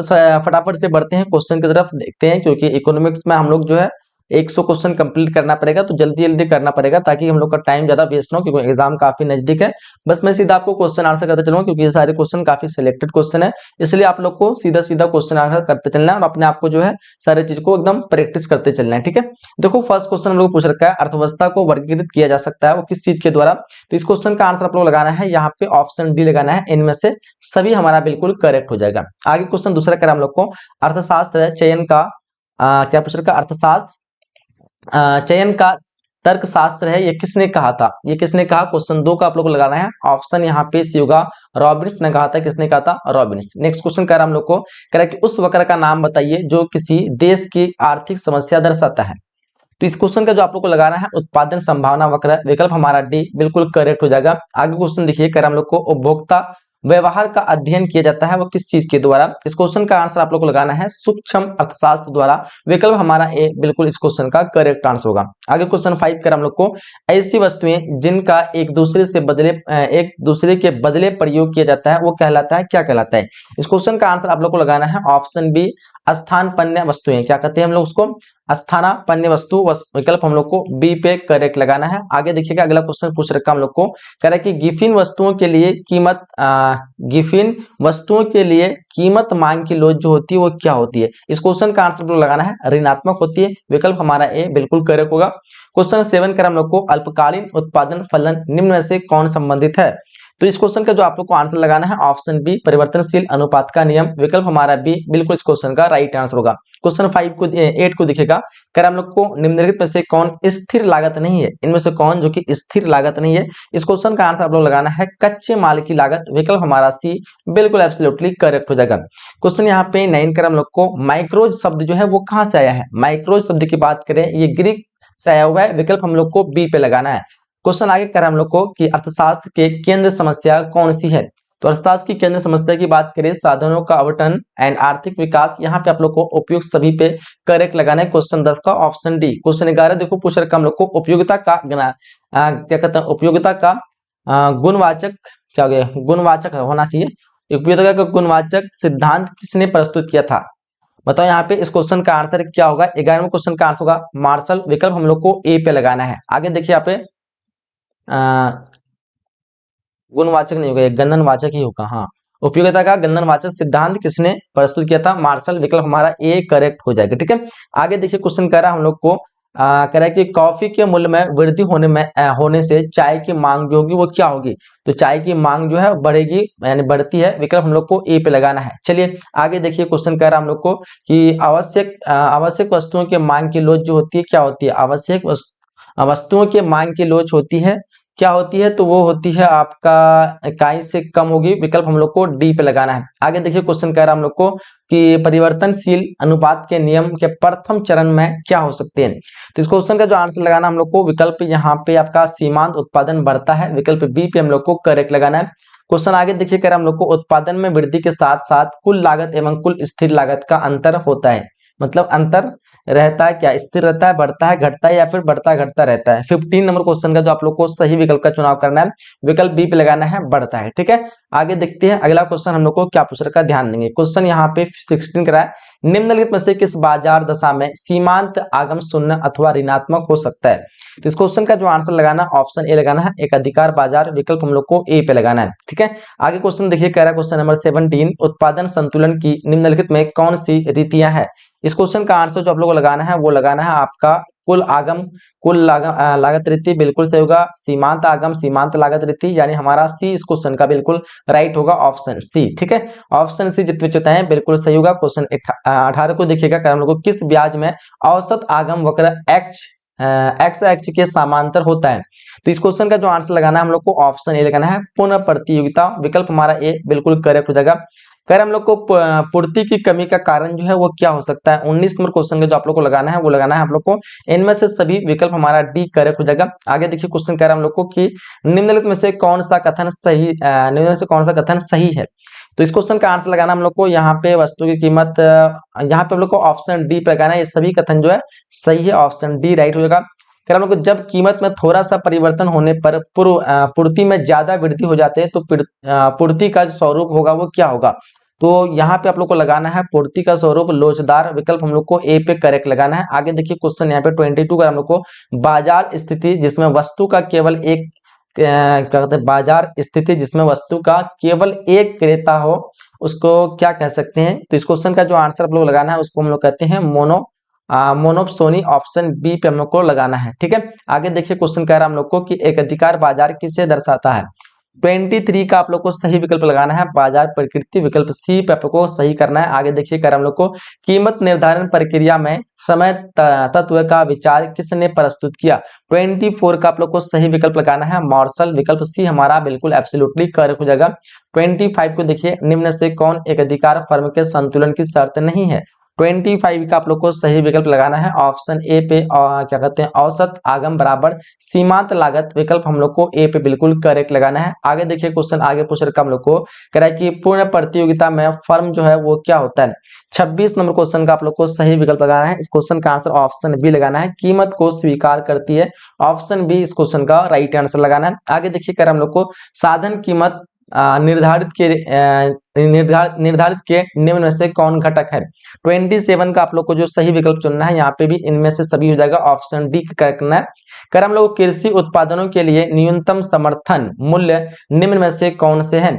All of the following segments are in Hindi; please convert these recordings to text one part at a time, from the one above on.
फटाफट से बढ़ते हैं क्वेश्चन की तरफ, देखते हैं, क्योंकि इकोनॉमिक्स में हम लोग जो है 100 क्वेश्चन कंप्लीट करना पड़ेगा, तो जल्दी जल्दी करना पड़ेगा ताकि हम लोग का टाइम ज्यादा वेस्ट ना हो, क्योंकि एग्जाम काफी नजदीक है। बस मैं सीधा आपको क्वेश्चन आंसर करते चलूंगा, क्योंकि ये सारे क्वेश्चन काफी सिलेक्टेड क्वेश्चन है, इसलिए आप लोग को सीधा सीधा क्वेश्चन आंसर करते चलना है और अपने आप को जो है सारी चीज को एकदम प्रैक्टिस करते चलना है। ठीक है, देखो फर्स्ट क्वेश्चन हम लोग पूछ रखा है, अर्थव्यवस्था को वर्गीकृत किया जा सकता है वो किस चीज के द्वारा। तो इस क्वेश्चन का आंसर आप लोग लगाना है यहाँ पे ऑप्शन डी लगाना है, इनमें से सभी हमारा बिल्कुल करेक्ट हो जाएगा। आगे क्वेश्चन दूसरा करें हम लोग को, अर्थशास्त्र चयन का क्या पूछ रखा, अर्थशास्त्र चयन का तर्कशास्त्र है, ये किसने कहा था, ये किसने कहा। क्वेश्चन 2 का आप लोग को लगाना है ऑप्शन यहाँ पे सी होगा, रॉबिन्स ने कहा था। किसने कहा था, रॉबिन्स। नेक्स्ट क्वेश्चन कह रहा हम लोग को, कह रहा है कि उस वक्र का नाम बताइए जो किसी देश की आर्थिक समस्या दर्शाता है। तो इस क्वेश्चन का जो आप लोग को लगाना है उत्पादन संभावना वक्र, विकल्प हमारा डी बिल्कुल करेक्ट हो जाएगा। आगे क्वेश्चन देखिए, कह रहा हम लोग को उपभोक्ता व्यवहार का अध्ययन किया जाता है वो किस चीज के द्वारा। इस क्वेश्चन का आंसर आप लोग को लगाना है सूक्ष्म अर्थशास्त्र द्वारा, विकल्प हमारा ए बिल्कुल इस क्वेश्चन का करेक्ट आंसर होगा। आगे क्वेश्चन 5 कर हम लोग को, ऐसी वस्तुएं जिनका एक दूसरे के बदले प्रयोग किया जाता है वो कहलाता है, क्या कहलाता है। इस क्वेश्चन का आंसर आप लोग को लगाना है ऑप्शन बी स्थानापन्न वस्तुएं, क्या कहते हैं हम लोग उसको, स्थानापन्न वस्तु, विकल्प हम लोग को बी पे करेक्ट लगाना है। आगे देखिएगा अगला क्वेश्चन पूछ रखा हम लोग को, कह रहा है कि गिफिन वस्तुओं के लिए कीमत मांग की लोच जो होती है वो क्या होती है। इस क्वेश्चन का आंसर लगाना है ऋणात्मक होती है, विकल्प हमारा ए बिल्कुल करेक्ट होगा। क्वेश्चन 7 कर हम लोग को, अल्पकालीन उत्पादन फलन निम्न में से कौन संबंधित है। तो इस क्वेश्चन का जो आप लोग को आंसर लगाना है ऑप्शन बी परिवर्तनशील अनुपात का नियम, विकल्प हमारा बी बिल्कुल इस क्वेश्चन का राइट आंसर होगा। क्वेश्चन 8 को दिखेगा, कर हम लोग को निम्नलिखित में से कौन स्थिर लागत नहीं है, इनमें से कौन जो कि स्थिर लागत नहीं है। इस क्वेश्चन का आंसर आप लोग लगाना है कच्चे माल की लागत, विकल्प हमारा सी बिल्कुल एब्सोल्युटली करेक्ट हो जाएगा। क्वेश्चन यहाँ पे 9 कर हम लोग को, माइक्रोज शब्द जो है वो कहां से आया है। माइक्रोज शब्द की बात करें ये ग्रीक से आया हुआ है, विकल्प हम लोग को बी पे लगाना है। क्वेश्चन आगे कर हम लोग को कि अर्थशास्त्र के केंद्र समस्या कौन सी है। तो अर्थशास्त्र की केंद्र समस्या की बात करें, साधनों का आवंटन एंड आर्थिक विकास, यहाँ पे आप लोग को उपयुक्त सभी पे करेक्ट लगाना है। क्वेश्चन 10 का ऑप्शन डी। क्वेश्चन 11 देखो पूछ रखा हम लोग को, उपयोगिता का क्या कहते हैं, उपयोगिता का गुणवाचक क्या हो गया, गुणवाचक होना चाहिए। उपयोगिता का गुणवाचक सिद्धांत किसने प्रस्तुत किया था। बताओ यहाँ पे इस क्वेश्चन का आंसर क्या होगा। 11वें क्वेश्चन का आंसर होगा मार्शल, विकल्प हम लोग को ए पे लगाना है। आगे देखिए यहाँ पे गुणवाचक नहीं होगा, गणनवाचक ही होगा। हाँ, उपयोगिता का गणनवाचक सिद्धांत किसने प्रस्तुत किया था, मार्शल, विकल्प हमारा ए करेक्ट हो जाएगा। ठीक है, आगे देखिए क्वेश्चन कह रहा है हम लोग को, कह रहा है कि कॉफी के मूल्य में वृद्धि होने से चाय की मांग जो होगी वो क्या होगी। तो चाय की मांग जो है बढ़ेगी, यानी बढ़ती है, विकल्प हम लोग को ए पे लगाना है। चलिए आगे देखिए क्वेश्चन कह रहा है हम लोग को कि आवश्यक वस्तुओं की मांग की लोच जो होती है क्या होती है। आवश्यक वस्तुओं की मांग की लोच होती है, क्या होती है, तो वो होती है आपका इकाई से कम होगी, विकल्प हम लोग को डी पे लगाना है। आगे देखिए क्वेश्चन कह रहा है हम लोग को कि परिवर्तनशील अनुपात के नियम के प्रथम चरण में क्या हो सकते हैं। तो इस क्वेश्चन का जो आंसर लगाना हम लोग को, विकल्प यहाँ पे आपका सीमांत उत्पादन बढ़ता है, विकल्प बी पे हम लोग को करेक्ट लगाना है। क्वेश्चन आगे देखिए कह रहा है हम लोग को, उत्पादन में वृद्धि के साथ साथ कुल लागत एवं कुल स्थिर लागत का अंतर होता है, मतलब अंतर रहता है, क्या स्थिर रहता है, बढ़ता है, घटता है, या फिर बढ़ता घटता रहता है। 15 नंबर क्वेश्चन का जो आप लोग को सही विकल्प का चुनाव करना है, विकल्प बी पे लगाना है, बढ़ता है। ठीक है, आगे देखते हैं अगला क्वेश्चन हम लोग को क्या पूछ रखा है, ध्यान देंगे। क्वेश्चन यहाँ पे 16 करा है, निम्नलिखित में से किस बाजार दशा में सीमांत आगम शून्य अथवा ऋणात्मक हो सकता है। तो इस क्वेश्चन का जो आंसर लगाना ऑप्शन ए लगाना है, एक अधिकार बाजार, विकल्प हम लोग को ए पे लगाना है। ठीक है, आगे क्वेश्चन देखिए कह रहा है क्वेश्चन नंबर 17, उत्पादन संतुलन की निम्नलिखित में कौन सी रीतियां है। इस क्वेश्चन का आंसर जो आप लोग को लगाना है वो लगाना है आपका कुल लागत रीति, बिल्कुल सही होगा। सीमांत आगम सीमांत लागत रीति, यानी हमारा सी इस क्वेश्चन का बिल्कुल राइट होगा, ऑप्शन सी। ठीक है, ऑप्शन सी जितने चुनते हैं बिल्कुल सही होगा। क्वेश्चन 18 को देखिएगा, हम लोग को किस ब्याज में औसत आगम वक्र एक्स के समांतर होता है। तो इस क्वेश्चन का जो आंसर लगाना है हम लोग को ऑप्शन ए लगाना है, पुनः प्रतियोगिता, विकल्प हमारा ए बिल्कुल करेक्ट हो जाएगा। खैर हम लोग को पूर्ति की कमी का कारण जो है वो क्या हो सकता है। 19 नंबर क्वेश्चन का जो आप लोग को लगाना है वो लगाना है आप लोग को इनमें से सभी, विकल्प हमारा डी करेक्ट हो जाएगा। आगे देखिए क्वेश्चन कह रहा है हम लोग को कि निम्नलिखित में से कौन सा कथन सही है। तो इस क्वेश्चन का आंसर लगाना हम लोग को, यहाँ पे वस्तु की कीमत, यहाँ पे हम लोग को ऑप्शन डी पे लगाना है, ये सभी कथन जो है सही है, ऑप्शन डी राइट हो जाएगा। फिर हम लोग को जब कीमत में थोड़ा सा परिवर्तन होने पर पूर्ति में ज्यादा वृद्धि हो जाते हैं तो पूर्ति का जो स्वरूप होगा वो क्या होगा। तो यहाँ पे आप लोग को लगाना है पूर्ति का स्वरूप लोचदार, विकल्प हम लोग को ए पे करेक्ट लगाना है। आगे देखिए क्वेश्चन यहाँ पे 22 का हम लोग को बाजार स्थिति जिसमें वस्तु का केवल एक क्या कहते हैं, बाजार स्थिति जिसमें वस्तु का केवल एक क्रेता हो उसको क्या कह सकते हैं। तो इस क्वेश्चन का जो आंसर आप लोग लगाना है उसको हम लोग कहते हैं मोनोप्सोनी, ऑप्शन बी पे हम लोग को लगाना है। ठीक है, आगे देखिए क्वेश्चन कह रहा है हम लोग को कि एक अधिकार बाजार किसे दर्शाता है। 23 का आप लोग को सही विकल्प लगाना है बाजार प्रकृति, विकल्प सी पे आप लोग को सही करना है। आगे देखिए कर हम लोग को कीमत निर्धारण प्रक्रिया में समय तत्व का विचार किसने प्रस्तुत किया। 24 का आप लोग को सही विकल्प लगाना है मार्शल, विकल्प सी हमारा बिल्कुल एब्सोल्युटली करेक्ट हो जाएगा। 25 को देखिए निम्न से कौन एक अधिकार फर्म के संतुलन की शर्त नहीं है। 25 का आप लोग को सही विकल्प लगाना है ऑप्शन ए पे क्या कहते हैं औसत आगम बराबर सीमांत लागत, विकल्प हम लोग को ए पे बिल्कुल करेक्ट लगाना है। आगे देखिए क्वेश्चन आगे पूछ रखा हम लोग को कह रहा है कि पूर्ण प्रतियोगिता में फर्म जो है वो क्या होता है। 26 नंबर क्वेश्चन का आप लोग को सही विकल्प लगाना है। इस क्वेश्चन का आंसर ऑप्शन बी लगाना है, कीमत को स्वीकार करती है, ऑप्शन बी इस क्वेश्चन का राइट आंसर लगाना है। आगे देखिए कर हम लोग को साधन कीमत निर्धारित के निम्न में से कौन घटक है। 27 का आप लोग को जो सही विकल्प चुनना है, यहाँ पे भी इनमें से सभी हो जाएगा, ऑप्शन डी करना है। कर हम लोग कृषि उत्पादनों के लिए न्यूनतम समर्थन मूल्य निम्न में से कौन से हैं।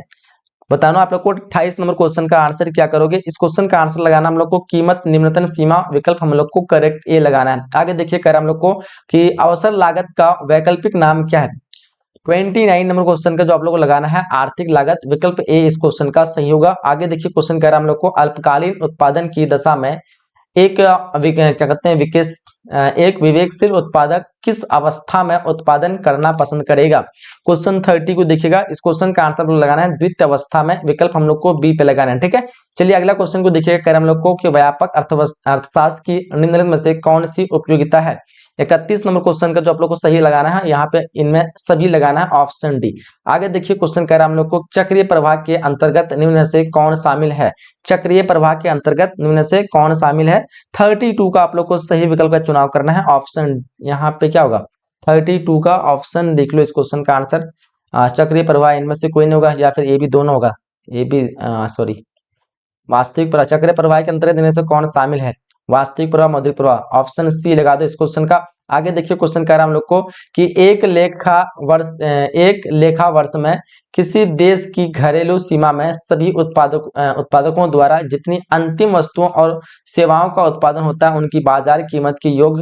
बताना आप लोग को 28 नंबर क्वेश्चन का आंसर क्या करोगे। इस क्वेश्चन का आंसर लगाना हम लोग को कीमत निम्नतम सीमा, विकल्प हम लोग को करेक्ट ए लगाना है। आगे देखिए कर हम लोग को कि अवसर लागत का वैकल्पिक नाम क्या है। 29 नंबर क्वेश्चन का जो आप लोग को लगाना है आर्थिक लागत, विकल्प ए इस क्वेश्चन का सही होगा। आगे देखिए क्वेश्चन कह रहा है हम लोग को अल्पकालीन उत्पादन की दशा में एक क्या कहते हैं एक विवेकशील उत्पादक किस अवस्था में उत्पादन करना पसंद करेगा। क्वेश्चन 30 को देखिएगा, इस क्वेश्चन का आंसर लगाना है द्वितीय अवस्था में, विकल्प हम लोग को बी पे लगाना है। ठीक है, चलिए अगला क्वेश्चन को देखिएगा, कह रहे हम लोग को कि व्यापक अर्थशास्त्र की निम्नलिखित में से कौन सी उपयोगिता है। 31 नंबर क्वेश्चन का जो आप लोग को सही लगाना है, यहाँ पे इनमें सभी लगाना है, ऑप्शन डी। आगे देखिए क्वेश्चन कह रहा है हम लोग को चक्रीय प्रवाह के अंतर्गत निम्न में से कौन शामिल है। चक्रीय प्रवाह के अंतर्गत निम्न में से कौन शामिल है। 32 का आप लोग को सही विकल्प का चुनाव करना है, ऑप्शन यहाँ पे क्या होगा 32 का ऑप्शन देख लो इस क्वेश्चन का आंसर। चक्रीय प्रवाह इनमें से कोई नहीं होगा, या फिर ये भी दोनों होगा, ये भी सॉरी वास्तविक प्रवाह, चक्रीय प्रवाह के अंतर्गत इनमें से कौन शामिल है। वास्तविक प्रवाह, मौद्रिक प्रवाह, ऑप्शन सी लगा दो इस क्वेश्चन का। आगे देखिए क्वेश्चन कह रहा है हम लोग को कि एक लेखा वर्ष में किसी देश की घरेलू सीमा में सभी उत्पादकों द्वारा जितनी अंतिम वस्तुओं और सेवाओं का उत्पादन होता है उनकी बाजार कीमत की योग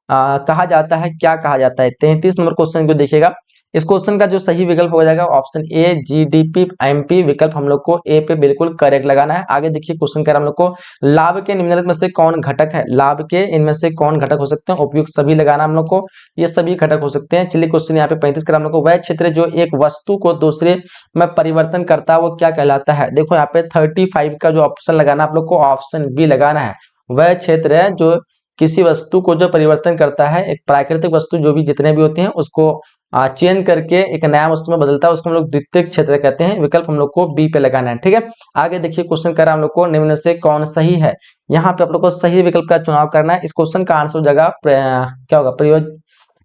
कहा जाता है, क्या कहा जाता है। 33 नंबर क्वेश्चन को देखिएगा, इस क्वेश्चन का जो सही विकल्प हो जाएगा ऑप्शन ए जीडीपी एमपी, विकल्प हम लोग को ए पे बिल्कुल करेक्ट लगाना है। आगे देखिए क्वेश्चन कह रहा है हम लोग को लाभ के निम्नलिखित में से कौन घटक है। लाभ के इनमें से कौन घटक हो सकते हैं, उपयुक्त सभी लगाना हम लोग को, ये सभी घटक हो सकते हैं। चलिए क्वेश्चन यहाँ पे 35 का हम लोग को वह क्षेत्र जो एक वस्तु को दूसरे में परिवर्तन करता है वो क्या कहलाता है। देखो यहाँ पे 35 का जो ऑप्शन लगाना आप लोग को ऑप्शन बी लगाना है। वह क्षेत्र है जो किसी वस्तु को जो परिवर्तन करता है, एक प्राकृतिक वस्तु जो भी जितने भी होती हैं उसको चेंज करके एक नया वस्तु में बदलता है, उसको हम लोग द्वितीय क्षेत्र कहते हैं, विकल्प हम लोग को बी पे लगाना है। ठीक है, आगे देखिए क्वेश्चन कर रहा है हम लोग को निम्न से कौन सही है। यहाँ पे आप लोग को सही विकल्प का चुनाव करना है। इस क्वेश्चन का आंसर हो जाएगा क्या होगा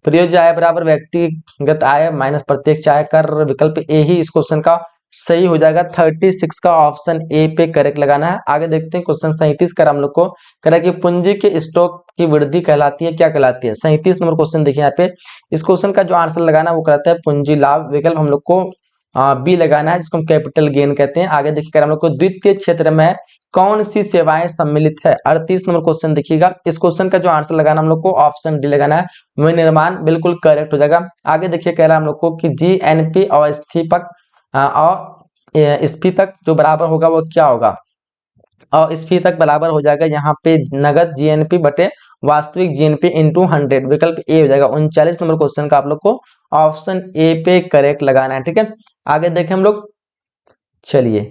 प्रयोज्य आय बराबर व्यक्तिगत आय माइनस प्रत्यक्ष आय कर, विकल्प ए ही इस क्वेश्चन का सही हो जाएगा। 36 का ऑप्शन ए पे करेक्ट लगाना है। आगे देखते हैं क्वेश्चन 37 का हम लोग को कह रहा है कि पूंजी के स्टॉक की वृद्धि कहलाती है, क्या कहलाती है। 37 नंबर क्वेश्चन देखिए यहाँ पे, इस क्वेश्चन का जो आंसर लगाना है वो कहलाता है पूंजी लाभ, विकल्प हम लोग को बी लगाना है जिसको हम कैपिटल गेन कहते हैं। आगे देखिए हम लोग को द्वितीय क्षेत्र में कौन सी सेवाएं सम्मिलित है। 38 नंबर क्वेश्चन देखिएगा, इस क्वेश्चन का जो आंसर लगाना हम लोग को ऑप्शन डी लगाना है, विनिर्माण, बिल्कुल करेक्ट हो जाएगा। आगे देखिए कह रहा है हम लोग को कि जीएनपी और स्फीतक जो बराबर होगा वो क्या होगा, और स्फीतक बराबर हो जाएगा यहाँ पे नगद जीएनपी बटे वास्तविक जीएनपी इंटू 100, विकल्प ए हो जाएगा। 39 नंबर क्वेश्चन का आप लोग को ऑप्शन ए पे करेक्ट लगाना है। ठीक है, आगे देखें हम लोग, चलिए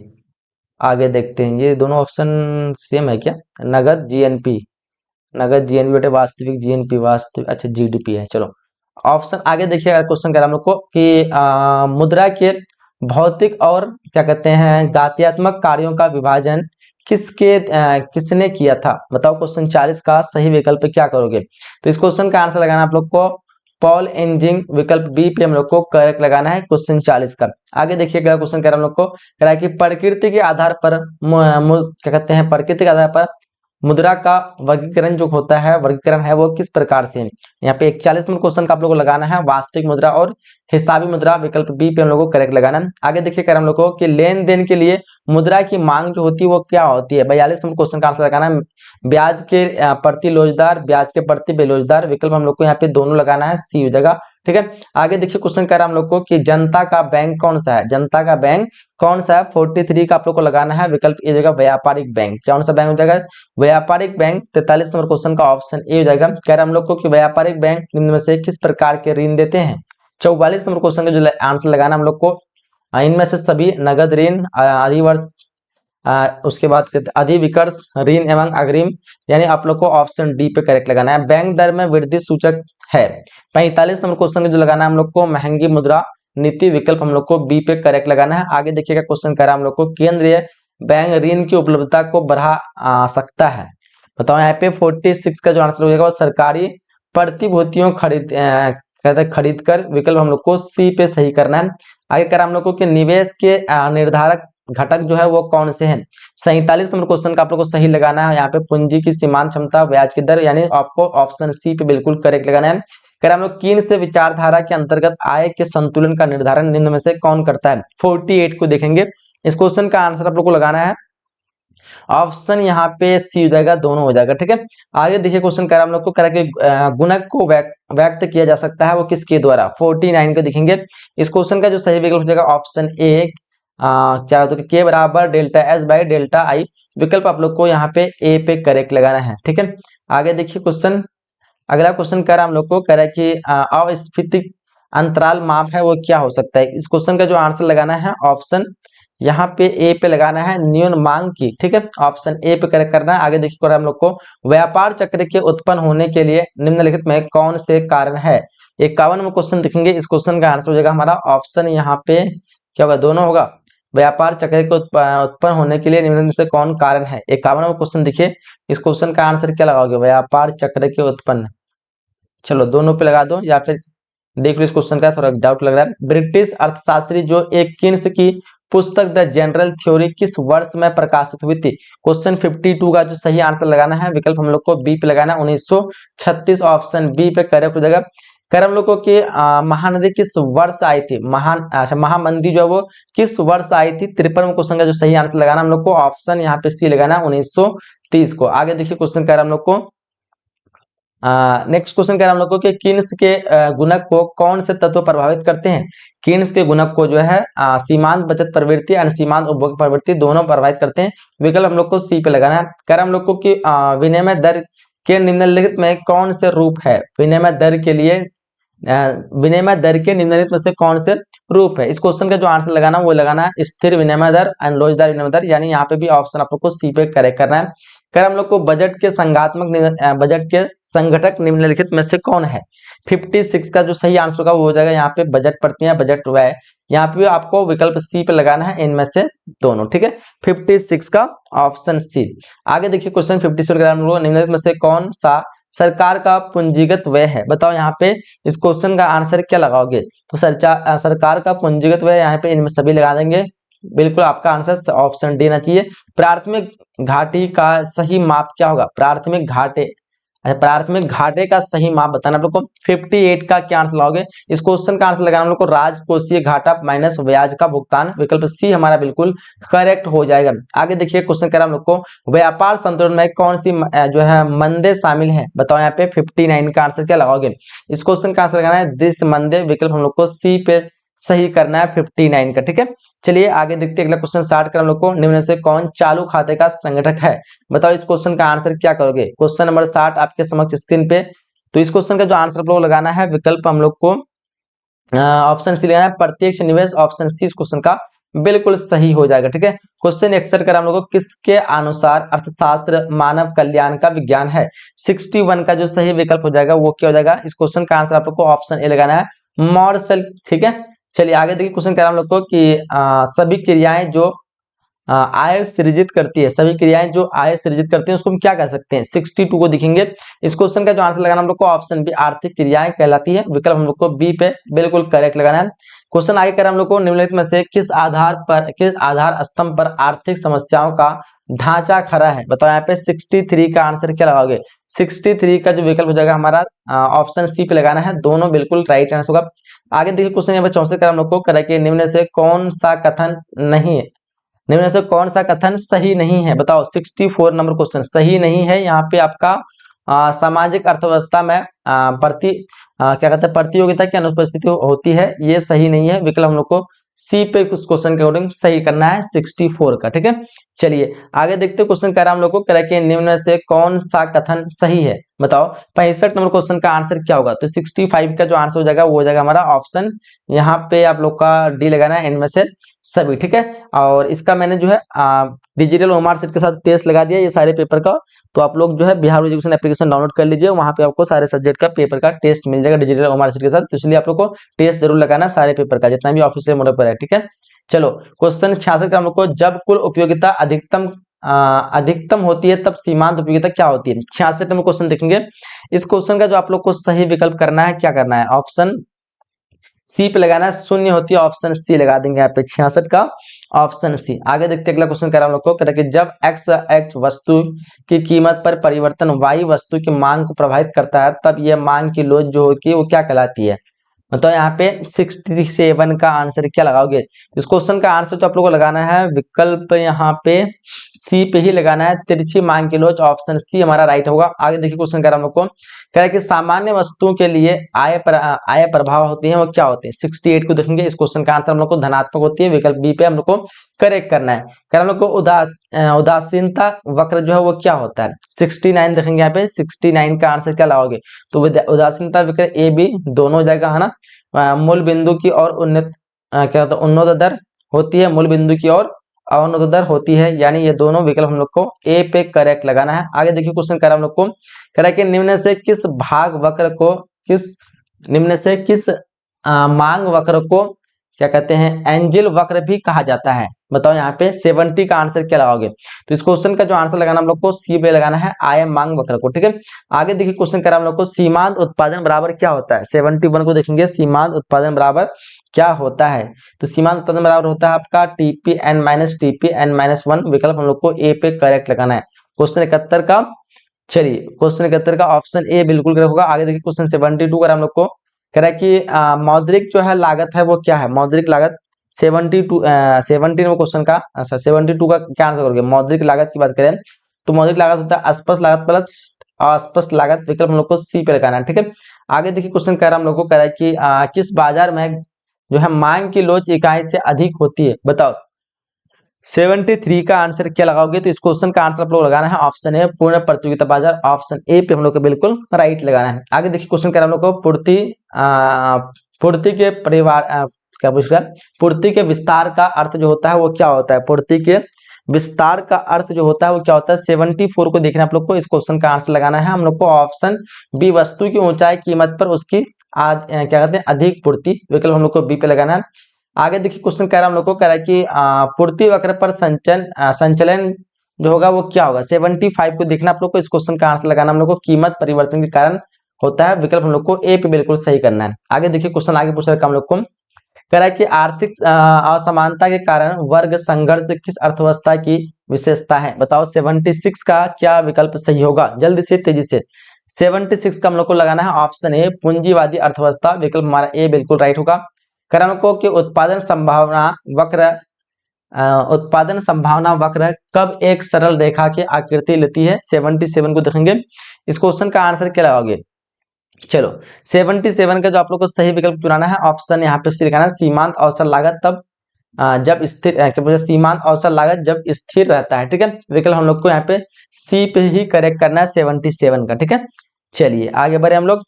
आगे देखते हैं, ये दोनों ऑप्शन सेम है क्या। नगद जीएनपी बटे वास्तविक जीएनपी, वास्तविक अच्छा जीडीपी है। चलो ऑप्शन आगे देखिए क्वेश्चन कर रहा हम लोग को कि मुद्रा के भौतिक और क्या कहते हैं गात्यात्मक कार्यों का विभाजन किसने किया था। बताओ क्वेश्चन 40 का सही विकल्प क्या करोगे। तो इस क्वेश्चन का आंसर लगाना आप लोग को पॉल एंजिंग, विकल्प बी पे हम लोग को करेक्ट लगाना है क्वेश्चन 40 का। आगे देखिएगा क्वेश्चन कह रहा है हम लोग को, कह रहा है कि प्रकृति के आधार पर क्या कहते हैं, प्रकृति के आधार पर मुद्रा का वर्गीकरण जो होता है, वर्गीकरण है वो किस प्रकार से है। यहाँ पे 41 नंबर क्वेश्चन का आप लोगों को लगाना है, वास्तविक मुद्रा और हिसाबी मुद्रा, विकल्प बी पे हम लोगों को करेक्ट लगाना है। आगे देखिए कर हम लोग को कि लेन देन के लिए मुद्रा की मांग जो होती है वो क्या होती है। 42 नंबर क्वेश्चन का आंसर लगाना है, ब्याज के प्रति लोजदार, ब्याज के प्रति बेलोजदार, विकल्प हम लोग को यहाँ पे दोनों लगाना है, सी हो जाएगा। ठीक है, आगे देखिए क्वेश्चन कह रहा है हम लोग को कि जनता का बैंक कौन सा है, जनता का बैंक कौन सा है। 43 का आप लोग को लगाना है, विकल्प ए जगह व्यापारिक बैंक, कौन सा बैंक हो जाएगा, व्यापारिक बैंक। 43 नंबर क्वेश्चन का ऑप्शन ए हो जाएगा। कह रहा है हम लोग को कि व्यापारिक बैंक निम्न में से किस प्रकार के ऋण देते हैं। 44 नंबर क्वेश्चन का जो आंसर लगाना हम लोग को, इनमें से सभी नगद ऋण, अधिवर्ष, उसके बाद अधिविकर्ष ऋण एवं अग्रिम, यानी आप लोग को ऑप्शन डी पे करेक्ट लगाना है। बैंक दर में वृद्धि सूचक है। 45 नंबर क्वेश्चन जो लगाना है हम लोग को, महंगी मुद्रा नीति, विकल्प हम लोग को बी पे करेक्ट लगाना है। आगे देखिएगा क्वेश्चन कह रहा है हम लोग को, केंद्रीय बैंक ऋण की उपलब्धता को बढ़ा सकता है। बताओ यहाँ पे 46 का जो आंसर हो जाएगा वो सरकारी प्रतिभूतियों खरीद कर, विकल्प हम लोग को सी पे सही करना है। आगे कह रहा हम लोग को कि निवेश के निर्धारक घटक जो है वो कौन से हैं। 47 नंबर क्वेश्चन का आप लोग को सही लगाना है। यहाँ पे पूंजी की सीमांत क्षमता, ब्याज की दर, यानी आपको ऑप्शन सी पे बिल्कुल करेक्ट लगाना है। कह रहा हम लोग कीन से विचारधारा के अंतर्गत आय के संतुलन का निर्धारण निम्न में से कौन करता है। 48 को देखेंगे, इस क्वेश्चन का आंसर आप लोग को लगाना है, ऑप्शन यहाँ पे सी हो जाएगा, दोनों हो जाएगा। ठीक है, आगे देखिए क्वेश्चन कह रहा हम लोग को, कह रहा है कि गुणक को व्यक्त किया जा सकता है वो किसके द्वारा। 49 को देखेंगे, इस क्वेश्चन का जो सही विकल्प हो जाएगा ऑप्शन ए, क्या होता है, के बराबर डेल्टा एस बाई डेल्टा आई, विकल्प आप लोग को यहाँ पे ए पे करेक्ट लगाना है। ठीक है, आगे देखिए क्वेश्चन, अगला क्वेश्चन कह रहा है हम लोग को, कह रहा है कि अस्फीति अंतराल माप है वो क्या हो सकता है। इस क्वेश्चन का जो आंसर लगाना है ऑप्शन यहाँ पे ए पे लगाना है, न्यून मांग की। ठीक है, ऑप्शन ए पे करेक्ट करना है। आगे देखिए हम लोग को, व्यापार चक्र के उत्पन्न होने के लिए निम्नलिखित में कौन से कारण है। 51 में क्वेश्चन देखेंगे, इस क्वेश्चन का आंसर हो जाएगा हमारा ऑप्शन यहाँ पे क्या होगा, दोनों होगा। व्यापार चक्र के उत्पन्न होने के लिए निम्न में से कौन कारण है। 51 में क्वेश्चन देखिए, इस क्वेश्चन का आंसर क्या लगाओगे, व्यापार चक्र के उत्पन्न। चलो दोनों पे लगा दो, या फिर देख लो इस क्वेश्चन का थोड़ा डाउट लग रहा है। ब्रिटिश अर्थशास्त्री जो एकिन्स की पुस्तक द जनरल थ्योरी किस वर्ष में प्रकाशित हुई थी। क्वेश्चन 52 का जो सही आंसर लगाना है, विकल्प हम लोग को बी पे लगाना है, 1936, ऑप्शन बी पे करेक्ट हो जाएगा। कर हम लोग को कि महानदी किस वर्ष आई थी, महामंदी जो है वो किस वर्ष आई थी। 53 क्वेश्चन का जो सही आंसर लगाना हम लोग को, ऑप्शन यहाँ पे सी लगाना है, 1930 को। आगे देखिए क्वेश्चन कह रहा हम लोग को, नेक्स्ट क्वेश्चन कह रहा हम लोग को कि किन्स के गुणक को कौन से तत्व प्रभावित करते हैं। किन्स के गुणक को जो है सीमांत बचत प्रवृत्ति और सीमांत उपभोग प्रवृत्ति दोनों प्रभावित करते हैं, विकल्प हम लोग को सी पे लगाना है। कह रहा हम लोग को कि विनिमय दर के निम्नलिखित में कौन से रूप है। विनिमय दर के लिए विनिमय दर के निम्नलिखित में से कौन से रूप है। इस क्वेश्चन का जो आंसर लगाना वो लगाना है स्थिर विनिमय दर और लोचदार विनिमय दर, यानी यहाँ पे भी ऑप्शन आप लोग को सी पे करेक्ट करना है। कर हम लोग को बजट के बजट के संगठक निम्नलिखित में से कौन है। 56 का जो सही आंसर होगा वो हो जाएगा यहाँ पे बजट प्रतियां, बजट व्यय, यहाँ पे आपको विकल्प सी पे लगाना है, इनमें से दोनों। ठीक है, 56 का ऑप्शन सी। आगे देखिए क्वेश्चन 56 निम्नलिखित में से कौन सा सरकार का पूंजीगत व्यय है। बताओ यहाँ पे इस क्वेश्चन का आंसर क्या लगाओगे। तो सरकार का पूंजीगत व्यय यहाँ पे इनमें सभी लगा देंगे, बिल्कुल आपका आंसर ऑप्शन डी ना चाहिए। प्राथमिक घाटे का सही माप क्या होगा। प्राथमिक घाटे, प्राथमिक घाटे का सही माप बताना आप लोग को। 58 का क्या आंसर लगाओगे। इस क्वेश्चन का आंसर लगाना हम लोग को राजकोषीय घाटा माइनस ब्याज का भुगतान, विकल्प सी हमारा बिल्कुल करेक्ट हो जाएगा। आगे देखिए क्वेश्चन कह रहा हम लोग को, व्यापार संतुलन में कौन सी जो है मंदे शामिल है। बताओ यहाँ पे 59 का आंसर क्या लगाओगे। इस क्वेश्चन का आंसर लगाना है दिस मंदे, विकल्प हम लोग को सी पे सही करना है 59 का। ठीक है, चलिए आगे देखते हैं अगला क्वेश्चन 60 का हम लोग को, निम्न से कौन चालू खाते का संगठक है। बताओ इस क्वेश्चन का आंसर क्या करोगे। क्वेश्चन नंबर 60 आपके समक्ष स्क्रीन पे। तो इस क्वेश्चन का जो आंसर आप लोग लगाना है, विकल्प हम लोग को ऑप्शन सी लगाना है प्रत्यक्ष निवेश, ऑप्शन सी इस क्वेश्चन का बिल्कुल सही हो जाएगा। ठीक है, क्वेश्चन 61 कर हम लोग को, किसके अनुसार अर्थशास्त्र मानव कल्याण का विज्ञान है। 61 का जो सही विकल्प हो जाएगा वो क्या हो जाएगा। इस क्वेश्चन का आंसर आप लोग को ऑप्शन ए लगाना है, मॉर्सल। ठीक है, चलिए आगे देखिए क्वेश्चन कह रहा हम लोग को कि सभी क्रियाएं जो आय सृजित करती है, सभी क्रियाएं जो आय सृजित करती हैं उसको हम क्या कह सकते हैं, 62 को दिखेंगे। इस क्वेश्चन का जो आंसर लगाना हम लोग को ऑप्शन बी आर्थिक क्रियाएं कहलाती है, विकल्प हम लोग को बी पे बिल्कुल करेक्ट लगाना है। क्वेश्चन आगे कर हम लोग को निम्नलिखित में से किस आधार स्तंभ पर आर्थिक समस्याओं का ढांचा खड़ा है, बताओ यहाँ पे 63 का आंसर क्या लगाओगे। 63 का जो विकल्प हो जाएगा हमारा ऑप्शन सी पे लगाना है, दोनों बिल्कुल राइट आंसर होगा। आगे देखिए क्वेश्चन यहाँ पे 64 का हम लोग को करें कि निम्न से कौन सा कथन नहीं है, निम्न से कौन सा कथन सही नहीं है, बताओ 64 नंबर क्वेश्चन सही नहीं है। यहाँ पे आपका सामाजिक अर्थव्यवस्था में क्या कहते हैं प्रतियोगिता की अनुपस्थिति होती है, ये सही नहीं है। विकल्प हम लोग को सी पे कुछ क्वेश्चन के अकॉर्डिंग सही करना है 64 का, ठीक है। चलिए आगे देखते क्वेश्चन कह रहा हम लोग को कह रहा है कि निम्न से कौन सा कथन सही है, बताओ 65 नंबर क्वेश्चन का आंसर क्या होगा। तो 65 का जो आंसर हो जाएगा वो हो जाएगा हमारा ऑप्शन यहाँ पे आप लोग का डी लगाना है, इनमें से सभी, ठीक है। और इसका मैंने जो है डिजिटल ओमार सेट के साथ टेस्ट लगा दिया ये सारे पेपर का, तो आप लोग जो है बिहार एजुकेशन एप्लीकेशन डाउनलोड कर लीजिए, वहां पे आपको सारे सब्जेक्ट का पेपर का टेस्ट मिल जाएगा डिजिटल ओमार सेट के साथ। तो इसलिए आप लोग को टेस्ट जरूर लगाना सारे पेपर का जितना भी ऑफिशियल मोड पर है, ठीक है। चलो क्वेश्चन 66 का हम लोग को जब कुल उपयोगिता अधिकतम होती है तब सीमांत उपयोगिता क्या होती है। 66 नंबर क्वेश्चन देखेंगे। इस क्वेश्चन का जो आप लोग को सही विकल्प करना है, क्या करना है, ऑप्शन सी पे लगाना है, शून्य होती है ऑप्शन सी लगा देंगे यहाँ पे 66 का ऑप्शन सी। आगे देखते हैं अगला क्वेश्चन कह रहा हम लोग को, कहता है कि जब x वस्तु की कीमत पर परिवर्तन y वस्तु की मांग को प्रभावित करता है तब यह मांग की लोच जो होती है वो क्या कहलाती है। तो यहाँ पे 67 का आंसर क्या लगाओगे। इस क्वेश्चन का आंसर जो आप लोगों को लगाना है विकल्प यहाँ पे सी पे ही लगाना है, तिरछी मांग की लोच, ऑप्शन सी हमारा राइट होगा। आगे देखिए क्वेश्चन कर रहा हम लोग को कह रहा है कि सामान्य वस्तुओं के लिए आय प्रभाव होती है वो क्या होते हैं। 68 को देखेंगे। इस क्वेश्चन का आंसर हम लोग को धनात्मक होती है, विकल्प बी पे हम लोग को करेक्ट करना है। कह हम लोग को उदासीनता वक्र जो है वो क्या होता है। 69 देखेंगे यहाँ पे, 69 का आंसर क्या लगाओगे। तो उदासीनता वक्र ए बी दोनों हो जाएगा, है ना। मूल बिंदु की और क्या होता है उन्नत दर होती है, मूल बिंदु की और अवनत दर होती है, यानी ये दोनों विकल्प हम लोग को ए पे करेक्ट लगाना है। आगे देखिए क्वेश्चन कर रहा हम लोग को कह रहा है कि निम्न से किस मांग वक्र को क्या कहते हैं एंजिल वक्र भी कहा जाता है। बताओ यहाँ पे 70 का आंसर क्या लगाओगे। तो इस क्वेश्चन का जो आंसर लगाना हम लोग को सी पे लगाना है, आय मांग वक्र को, ठीक है। आगे देखिए क्वेश्चन करा हम लोग को सीमांत उत्पादन बराबर क्या होता है। 71 को देखेंगे, सीमांत उत्पादन बराबर क्या होता है। तो सीमांत उत्पादन बराबर होता है आपका TPN-1, विकल्प हम लोग को ए पे करेक्ट लगाना है। क्वेश्चन 71 का, चलिए क्वेश्चन 71 का ऑप्शन ए बिल्कुल करेक्ट होगा। आगे देखिए क्वेश्चन 72 का हम लोग को कह रहा है कि मौद्रिक जो है लागत है वो क्या है। मौद्रिक लागत 17 क्वेश्चन का, अच्छा 72 का क्या आंसर करोगे। मौद्रिक लागत की बात करें तो मौद्रिक लागत होता है अस्पष्ट लागत प्लस अस्पष्ट लागत, विकल्प हम लोग को सी पे लगाना है, ठीक है। आगे देखिए क्वेश्चन कह रहा हम लोग को कह रहा है कि किस बाजार में जो है मांग की लोच इकाई से अधिक होती है। बताओ 73 का आंसर क्या लगाओगे। तो इस क्वेश्चन का आंसर आप लोग लगाना है ऑप्शन ए पूर्ण प्रतियोगिता बाजार, ऑप्शन ए पे हम लोग को बिल्कुल राइट लगाना है। आगे देखिए क्वेश्चन कर हम लोग को पूर्ति के परिवार क्या पूछ रहा है, पूर्ति के विस्तार का अर्थ जो होता है वो क्या होता है। पूर्ति के विस्तार का अर्थ जो होता है वो क्या होता है। 74 को देखना आप लोग को, इस क्वेश्चन का आंसर लगाना है हम लोग को ऑप्शन बी वस्तु की ऊंचाई कीमत पर उसकी क्या कहते हैं अधिक पूर्ति, विकल्प हम लोग को बी पे लगाना है। आगे देखिए क्वेश्चन कह रहा हम लोग को कह रहा है कि पूर्ति वक्र पर संचलन जो होगा वो क्या होगा। 75 को देखना आप लोग को, इस क्वेश्चन का आंसर लगाना हम लोग को कीमत परिवर्तन के कारण होता है, विकल्प हम लोग को ए पे बिल्कुल सही करना है। आगे देखिए क्वेश्चन आगे पूछ रहा है हम लोग को कह रहा है कि आर्थिक असमानता के कारण वर्ग संघर्ष किस अर्थव्यवस्था की विशेषता है। बताओ 76 का क्या विकल्प सही होगा, जल्दी से तेजी से। 76 का हम लोग को लगाना है ऑप्शन ए पूंजीवादी अर्थव्यवस्था, विकल्प हमारा ए बिल्कुल राइट होगा। कारण को कि उत्पादन संभावना वक्र कब एक सरल रेखा की आकृति लेती है। 77 को देखेंगे, इस क्वेश्चन का आंसर क्या लगाओगे। चलो 77 का जो आप लोग को सही विकल्प चुनाना है ऑप्शन यहाँ पे सी लिखाना है सीमांत अवसर लागत तब जब स्थिर सीमांत अवसर लागत जब स्थिर रहता है, ठीक है। विकल्प हम लोग को यहाँ पे सी पे ही करेक्ट करना है 77 का, ठीक है। चलिए आगे बढ़े हम लोग,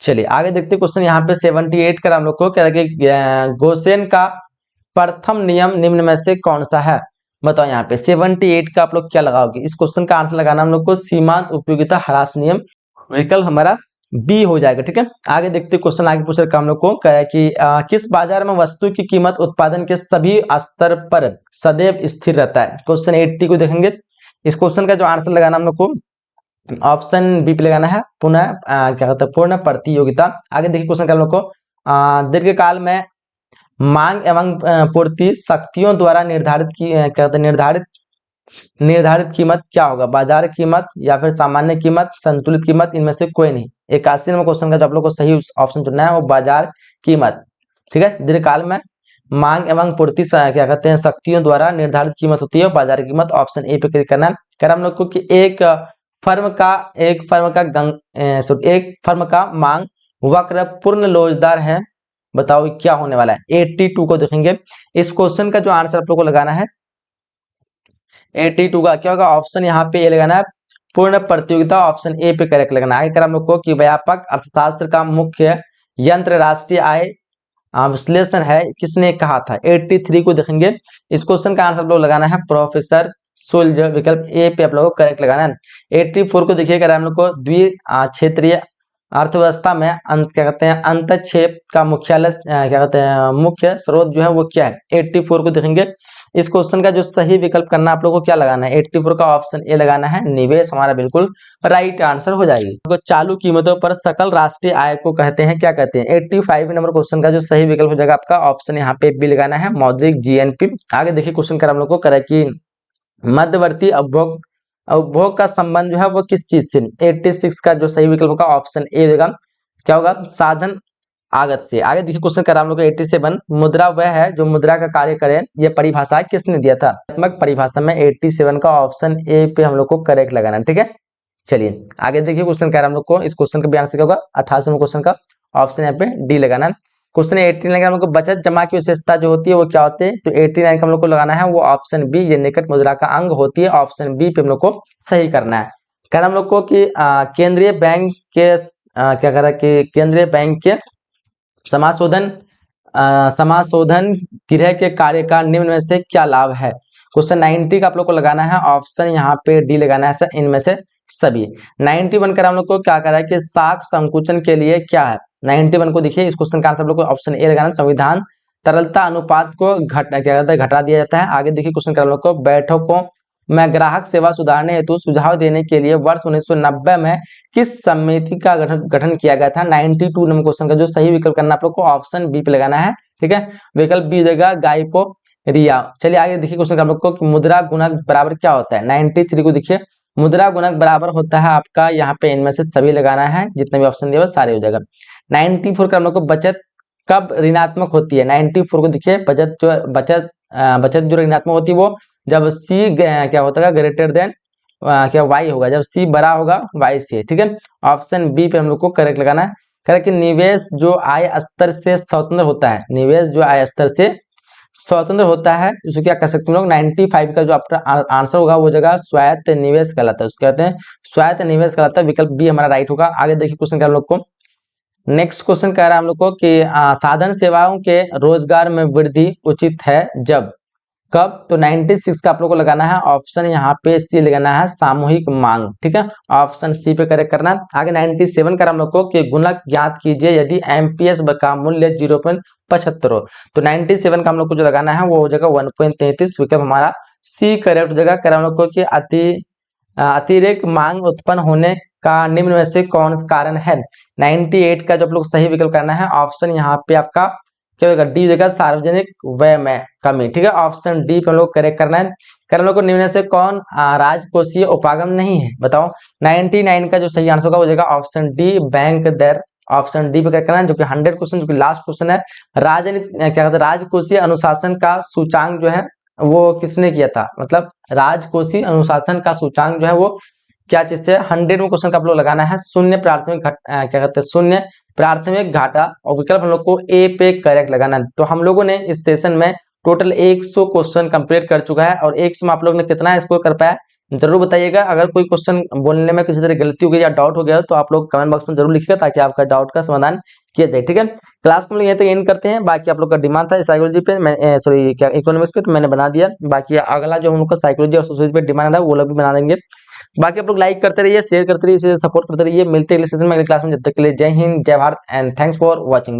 चलिए आगे देखते क्वेश्चन यहाँ पे 78 का हम लोग को क्या गोसेन का प्रथम नियम निम्न में से कौन सा है। बताओ यहाँ पे 78 का आप लोग क्या लगाओगे। इस क्वेश्चन का आंसर लगाना हम लोग को सीमांत उपयोगिता ह्रास नियम, विकल्प हमारा बी हो जाएगा। ठीक है, आगे देखते क्वेश्चन आगे पूछ रखा हम लोग को कह रहा है कि किस बाजार में वस्तु की कीमत उत्पादन के सभी स्तर पर सदैव स्थिर रहता है। क्वेश्चन 80 को देखेंगे। इस क्वेश्चन का जो आंसर लगाना हम लोग को ऑप्शन बी पे लगाना है, पुनः क्या कहते हैं पूर्ण प्रतियोगिता। आगे देखिए क्वेश्चन का हम लोग को दीर्घकाल में मांग एवं पूर्ति शक्तियों द्वारा निर्धारित की क्या कहते हैं निर्धारित कीमत क्या होगा, बाजार कीमत या फिर सामान्य कीमत, संतुलित कीमत, इनमें से कोई नहीं। 81 नंबर क्वेश्चन का जो आप लोग को सही ऑप्शन चुनना है वो बाजार कीमत। ठीक है, दीर्घकाल में मांग एवं पूर्ति क्या कहते हैं शक्तियों द्वारा निर्धारित कीमत होती है बाजार कीमत। ऑप्शन ए पे क्लिक करना है। कह रहा हम लोग को कि एक फर्म का मांग वक्र पूर्ण लोचदार है, बताओ क्या होने वाला है। 82 को देखेंगे। इस क्वेश्चन का जो आंसर आप लोग को लगाना है 82 का क्या होगा, ऑप्शन यहाँ पे ए लगाना है, पूर्ण प्रतियोगिता। ऑप्शन ए पे करेक्ट लगाना है। हम लोग को कि व्यापक अर्थशास्त्र का मुख्य यंत्र राष्ट्रीय आय विश्लेषण है, किसने कहा था। 83 को देखेंगे। इस क्वेश्चन का आंसर आप लोग लगाना है प्रोफेसर शुल्ज, विकल्प ए पे आप लोगों को करेक्ट लगाना है। 84 को देखिए हम लोग को द्वि क्षेत्रीय अर्थव्यवस्था में क्या कहते हैं अंतक्षेप का मुख्यालय क्या कहते हैं मुख्य स्रोत जो है वो क्या है। 84 को देखेंगे। इस क्वेश्चन का जो सही विकल्प करना आप लोगों को क्या लगाना है, 84 का ऑप्शन ए लगाना है, निवेश हमारा बिल्कुल राइट आंसर हो जाएगी। तो चालू कीमतों पर सकल राष्ट्रीय आय को कहते हैं, क्या कहते हैं। 85 नंबर क्वेश्चन का जो सही विकल्प हो जाएगा आपका ऑप्शन यहाँ पे बी लगाना है, मौद्रिक जीएनपी। आगे देखिए क्वेश्चन कर हम लोग को करे कि मध्यवर्ती उपभोग का संबंध जो है वो किस चीज से। 86 का जो सही विकल्प होगा ऑप्शन ए होगा, क्या होगा, साधन आगत से। आगे देखिए क्वेश्चन कर हम लोग 87 मुद्रा वह है जो मुद्रा का कार्य करे, ये परिभाषा किसने दिया था। परिभाषा में 87 का ऑप्शन ए पे हम लोग को करेक्ट लगाना है। ठीक है, चलिए आगे देखिए क्वेश्चन कह रहा हम लोग को। इस क्वेश्चन का भी आंसर क्या होगा, 88वें क्वेश्चन का ऑप्शन यहाँ पे डी लगाना है। क्वेश्चन 89 का हम लोग को बचत जमा की विशेषता जो होती है वो क्या होती है, तो 89 का हम लोग को लगाना है वो ऑप्शन बी, ये निकट मुद्रा का अंग होती है। ऑप्शन बी पे हम लोग को सही करना है। कह रहा हम लोग को कि केंद्रीय बैंक के क्या कह रहा है कि केंद्रीय बैंक के समाशोधन गृह के कार्य का निम्न में से क्या लाभ है। क्वेश्चन 90 का आप लोग को लगाना है, ऑप्शन यहाँ पे डी लगाना है, इनमें से सभी। 91 का हम लोग को क्या कर रहा है कि साख संकुचन के लिए क्या है। 91 को देखिए। इस क्वेश्चन का आंसर आप लोग को ऑप्शन ए लगाना है, संविधान तरलता अनुपात को घटा दिया जाता है। आगे देखिए क्वेश्चन का हम लोग को बैठकों में ग्राहक सेवा सुधारने हेतु सुझाव देने के लिए वर्ष 1990 में किस समिति का गठन किया गया था। 92 नंबर क्वेश्चन का जो सही विकल्प करना आप लोग को ऑप्शन बी पे लगाना है। ठीक है, विकल्प बी देगा गाइपो रिया। चलिए आगे देखिए क्वेश्चन आप लोग को मुद्रा गुणक बराबर क्या होता है। 93 को देखिए, मुद्रा गुणक बराबर होता है आपका यहाँ पे इनमें से सभी लगाना है, जितने भी ऑप्शन दिए सारे हो जाएगा। 94 का हम लोग को बचत कब ऋणात्मक होती है। 94 को देखिए, बचत जो ऋणात्मक होती है वो जब सी क्या होता है ग्रेटर देन क्या वाई होगा, जब सी बड़ा होगा वाई से। ठीक है, ऑप्शन बी पे हम लोग को करेक्ट लगाना है। करेक्ट कि निवेश जो आय स्तर से स्वतंत्र होता है, निवेश जो आय स्तर से स्वतंत्र होता है उसको क्या कह सकते हैं लोग। 95 का जो आपका आंसर होगा वो जगह स्वायत्त निवेश कहलाता है, उसको कहते हैं स्वायत्त निवेश कहलाता है। विकल्प बी हमारा राइट होगा। आगे देखिए क्वेश्चन का हम लोग को नेक्स्ट क्वेश्चन कह रहा है हम लोग को कि साधन सेवाओं के रोजगार में वृद्धि उचित है जब कब, तो 96 का आप लोग को लगाना है, ऑप्शन यहाँ पे सी लगाना है, सामूहिक मांग। ठीक है, ऑप्शन सी पे करेक्ट करना है। आगे 97 का हम लोग को कि गुणक ज्ञात कीजिए यदि एमपीएस का मूल्य 0.75 हो, तो 97 का हम लोग को जो लगाना है वो हो जाएगा 1.33। विकल्प हमारा सी करेक्ट हो जाएगा। हम लोग को कि अतिरिक्त मांग उत्पन्न होने का निम्न में से कौन सा कारण है। 98 का जो आप लोग सही विकल्प करना है, ऑप्शन यहाँ पे आपका क्या होगा, डी होगा, सार्वजनिक व्यय में कमी। ठीक है, ऑप्शन डी पे हम लोग करेक्ट करना है। हम लोग को निम्न से कौन राजकोषीय उपागम नहीं है, बताओ। 99 का जो सही आंसर होगा वो जाएगा ऑप्शन डी, बैंक दर। ऑप्शन डी पे करेक्ट करना है, जो कि 100 क्वेश्चन जो कि लास्ट क्वेश्चन है। राजनीति क्या कहते हैं राजकोषीय अनुशासन का सूचांक जो है वो किसने किया था, मतलब राजकोषीय अनुशासन का सूचांक जो है वो क्या चीज से। 100 में क्वेश्चन का आप लोग लगाना है शून्य प्राथमिक क्या कहते हैं शून्य प्राथमिक घाटा, और विकल्प हम लोग को ए पे करेक्ट लगाना है। तो हम लोगों ने इस सेशन में टोटल 100 क्वेश्चन कंप्लीट कर चुका है, और 100 में आप लोग ने कितना स्कोर कर पाया जरूर बताइएगा। अगर कोई क्वेश्चन बोलने में किसी तरह गलती हो गई या डाउट हो गया तो आप लोग कमेंट बॉक्स में जरूर लिखिएगा, ताकि आपका डाउट का समाधान किया जाए। ठीक है, क्लास में यहीं तक एंड करते हैं। बाकी आप लोग का डिमांड था साइकोलॉजी पे, मैं सॉरी क्या इकोनॉमिक्स पे, तो मैंने बना दिया। बाकी अगला जो हम लोग का साइकोलॉजी और सोशियोलॉजी पे डिमांड है वो लोग भी बना देंगे। बाकी आप लोग लाइक करते रहिए, शेयर करते रहिए, सपोर्ट करते रहिए। मिलते हैं अगले सेशन में, अगले क्लास में। जब तक के लिए जय हिंद, जय Bharat and thanks for watching.